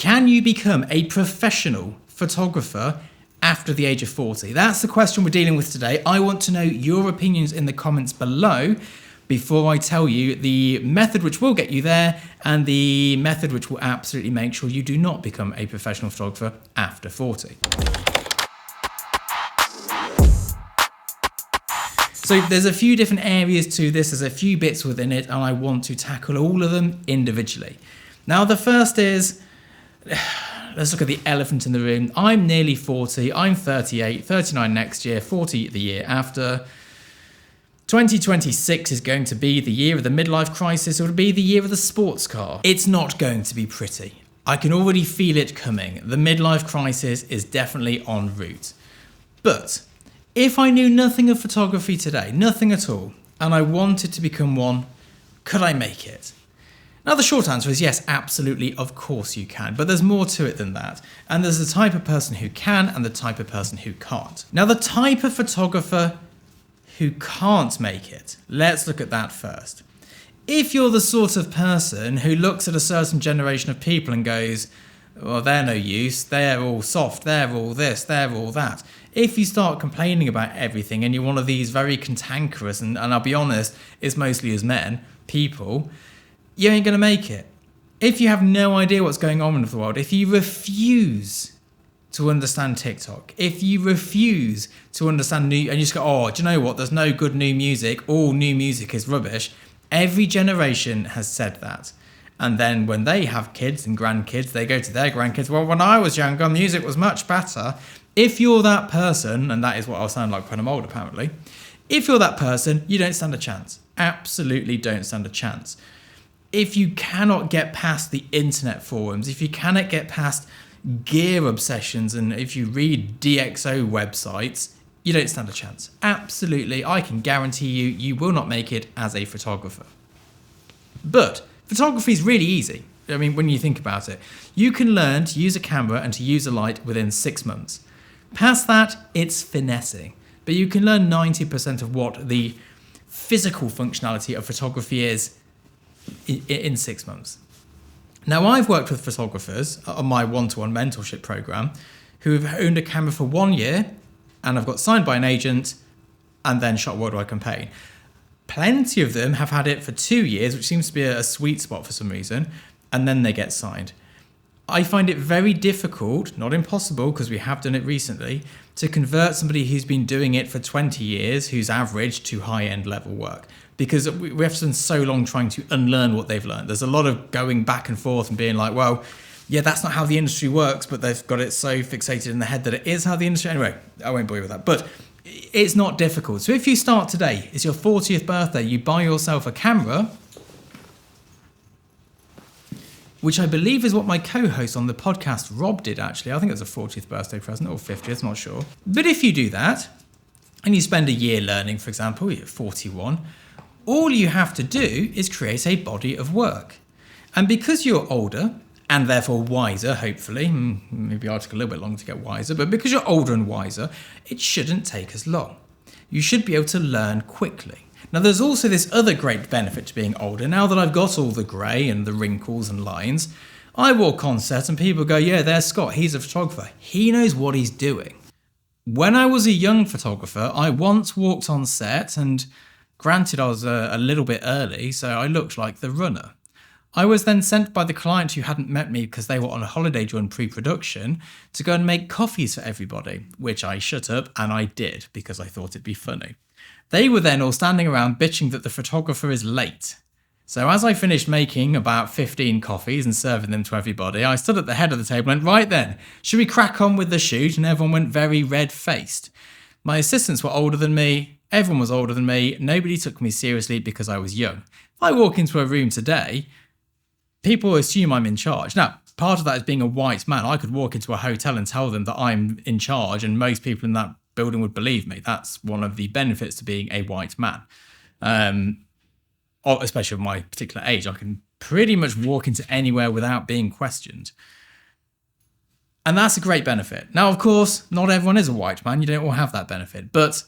Can you become a professional photographer after the age of 40? That's the question we're dealing with today. I want to know your opinions in the comments below before I tell you the method which will get you there and the method which will absolutely make sure you do not become a professional photographer after 40. So there's a few different areas to this, there's a few bits within it, and I want to tackle all of them individually. Now the first is, let's look at the elephant in the room. I'm nearly 40, I'm 38, 39 next year, 40 the year after. 2026 is going to be the year of the midlife crisis, or it'll be the year of the sports car. It's not going to be pretty. I can already feel it coming. The midlife crisis is definitely en route. But if I knew nothing of photography today, nothing at all, and I wanted to become one, could I make it? Now the short answer is yes, absolutely, of course you can, but there's more to it than that. And there's the type of person who can and the type of person who can't. Now the type of photographer who can't make it, let's look at that first. If you're the sort of person who looks at a certain generation of people and goes, well, they're no use, they're all soft, they're all this, they're all that. If you start complaining about everything and you're one of these very cantankerous, and I'll be honest, it's mostly as men, people, you ain't going to make it. If you have no idea what's going on in the world, if you refuse to understand TikTok, if you refuse to understand new, and you just go, oh, do you know what, there's no good new music, all new music is rubbish. Every generation has said that. And then when they have kids and grandkids, they go to their grandkids, well, when I was younger, music was much better. If you're that person, and that is what I'll sound like when I'm old apparently, if you're that person, you don't stand a chance. Absolutely don't stand a chance. If you cannot get past the internet forums, if you cannot get past gear obsessions, and if you read DxO websites, you don't stand a chance. Absolutely, I can guarantee you, you will not make it as a photographer. But photography is really easy. I mean, when you think about it, you can learn to use a camera and to use a light within 6 months. Past that, it's finessing. But you can learn 90% of what the physical functionality of photography is in 6 months. Now, I've worked with photographers on my one-to-one mentorship program who have owned a camera for 1 year and have got signed by an agent and then shot a worldwide campaign. Plenty of them have had it for 2 years, which seems to be a sweet spot for some reason, and then they get signed. I find it very difficult, not impossible, because we have done it recently, to convert somebody who's been doing it for 20 years, who's average, to high-end level work. Because we have to spend so long trying to unlearn what they've learned. There's a lot of going back and forth and being like, well, yeah, that's not how the industry works, but they've got it so fixated in the head that it is how the industry... Anyway, I won't bore you with that. But it's not difficult. So if you start today, it's your 40th birthday, you buy yourself a camera, which I believe is what my co-host on the podcast, Rob, did actually. I think it was a 40th birthday present or 50th, not sure. But if you do that, and you spend a year learning, for example, you're 41, all you have to do is create a body of work. And because you're older, and therefore wiser, hopefully, maybe I'll take a little bit longer to get wiser, but because you're older and wiser, it shouldn't take as long. You should be able to learn quickly. Now, there's also this other great benefit to being older. Now that I've got all the grey and the wrinkles and lines, I walk on set and people go, yeah, there's Scott, he's a photographer. He knows what he's doing. When I was a young photographer, I once walked on set, and granted I was a little bit early, so I looked like the runner. I was then sent by the client who hadn't met me because they were on a holiday during pre-production to go and make coffees for everybody, which I shut up, and I did because I thought it'd be funny. They were then all standing around bitching that the photographer is late. So as I finished making about 15 coffees and serving them to everybody, I stood at the head of the table and went, right then, should we crack on with the shoot? And everyone went very red-faced. My assistants were older than me, everyone was older than me, nobody took me seriously because I was young. If I walk into a room today, people assume I'm in charge. Now, part of that is being a white man. I could walk into a hotel and tell them that I'm in charge, and most people in that building would believe me. That's one of the benefits to being a white man. Especially at my particular age, I can pretty much walk into anywhere without being questioned. And that's a great benefit. Now, of course, not everyone is a white man. You don't all have that benefit. But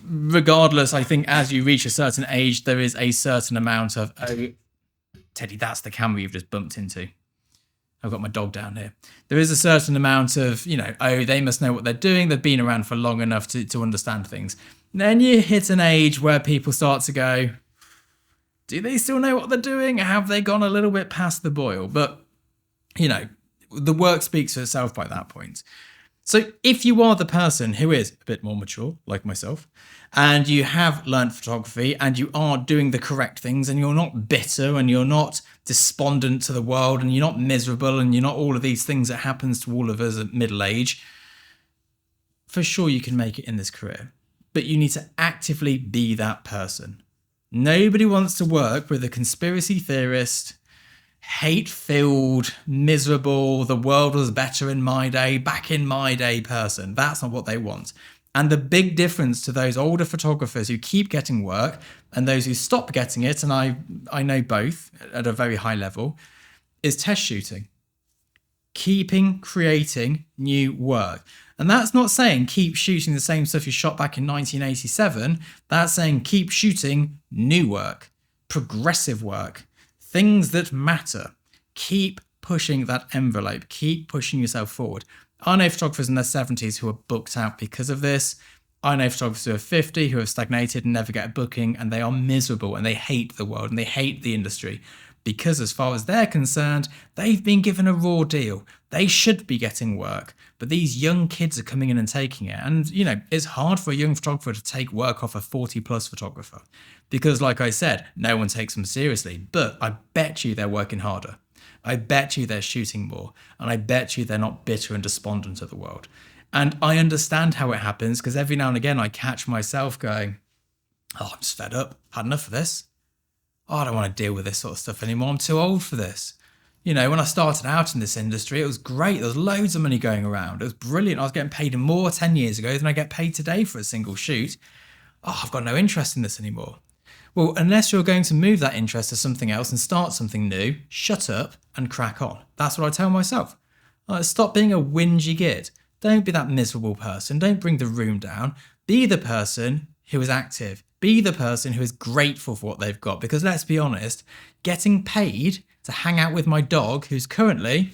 regardless, I think as you reach a certain age, there is a certain amount of, oh, Teddy, that's the camera you've just bumped into. I've got my dog down here. There is a certain amount of, oh, they must know what they're doing. They've been around for long enough to understand things. And then you hit an age where people start to go, do they still know what they're doing? Have they gone a little bit past the boil? But, the work speaks for itself by that point. So if you are the person who is a bit more mature, like myself, and you have learned photography and you are doing the correct things and you're not bitter and you're not despondent to the world and you're not miserable and you're not all of these things that happens to all of us at middle age, for sure you can make it in this career. But you need to actively be that person. Nobody wants to work with a conspiracy theorist, hate-filled, miserable, the world was better in my day, back in my day person. That's not what they want. And the big difference to those older photographers who keep getting work and those who stop getting it, and I know both at a very high level, is test shooting. Keeping creating new work. And that's not saying keep shooting the same stuff you shot back in 1987. That's saying keep shooting new work, progressive work, things that matter. Keep pushing that envelope. Keep pushing yourself forward. I know photographers in their 70s who are booked out because of this. I know photographers who are 50 who have stagnated and never get a booking, and they are miserable and they hate the world and they hate the industry because, as far as they're concerned, they've been given a raw deal. They should be getting work, but these young kids are coming in and taking it. And, it's hard for a young photographer to take work off a 40-plus photographer because, like I said, no one takes them seriously. But I bet you they're working harder. I bet you they're shooting more. And I bet you they're not bitter and despondent of the world. And I understand how it happens because every now and again I catch myself going, oh, I'm just fed up. Had enough of this. Oh, I don't want to deal with this sort of stuff anymore. I'm too old for this. When I started out in this industry, it was great. There was loads of money going around. It was brilliant. I was getting paid more 10 years ago than I get paid today for a single shoot. Oh, I've got no interest in this anymore. Well, unless you're going to move that interest to something else and start something new, shut up and crack on. That's what I tell myself. Stop being a whingy git. Don't be that miserable person. Don't bring the room down. Be the person who is active. Be the person who is grateful for what they've got. Because let's be honest, getting paid to hang out with my dog, who's currently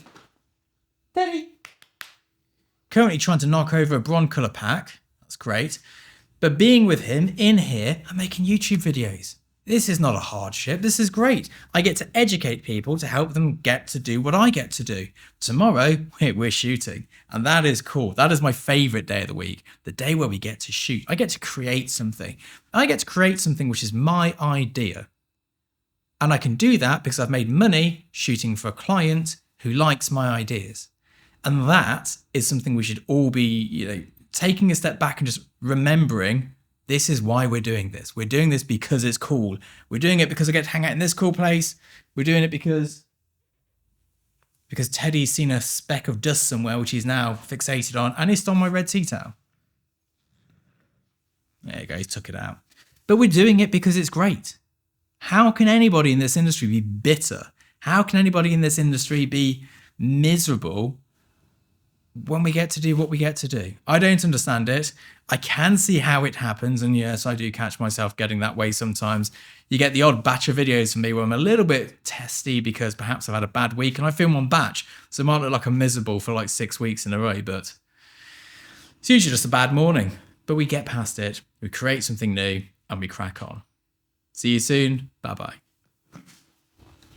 trying to knock over a broncolor pack. That's great. But being with him in here and making YouTube videos. This is not a hardship. This is great. I get to educate people to help them get to do what I get to do. Tomorrow, we're shooting. And that is cool. That is my favorite day of the week. The day where we get to shoot. I get to create something. I get to create something which is my idea. And I can do that because I've made money shooting for a client who likes my ideas. And that is something we should all be, taking a step back and just remembering. This is why we're doing this. We're doing this because it's cool. We're doing it because I get to hang out in this cool place. We're doing it because Teddy's seen a speck of dust somewhere, which he's now fixated on, and he stole my red tea towel. There you go, he took it out. But we're doing it because it's great. How can anybody in this industry be bitter? How can anybody in this industry be miserable when we get to do what we get to do? I don't understand it. I can see how it happens. And yes, I do catch myself getting that way sometimes. You get the odd batch of videos from me where I'm a little bit testy because perhaps I've had a bad week and I film on batch. So it might look like I'm miserable for like 6 weeks in a row, but it's usually just a bad morning. But we get past it, we create something new and we crack on. See you soon. Bye-bye.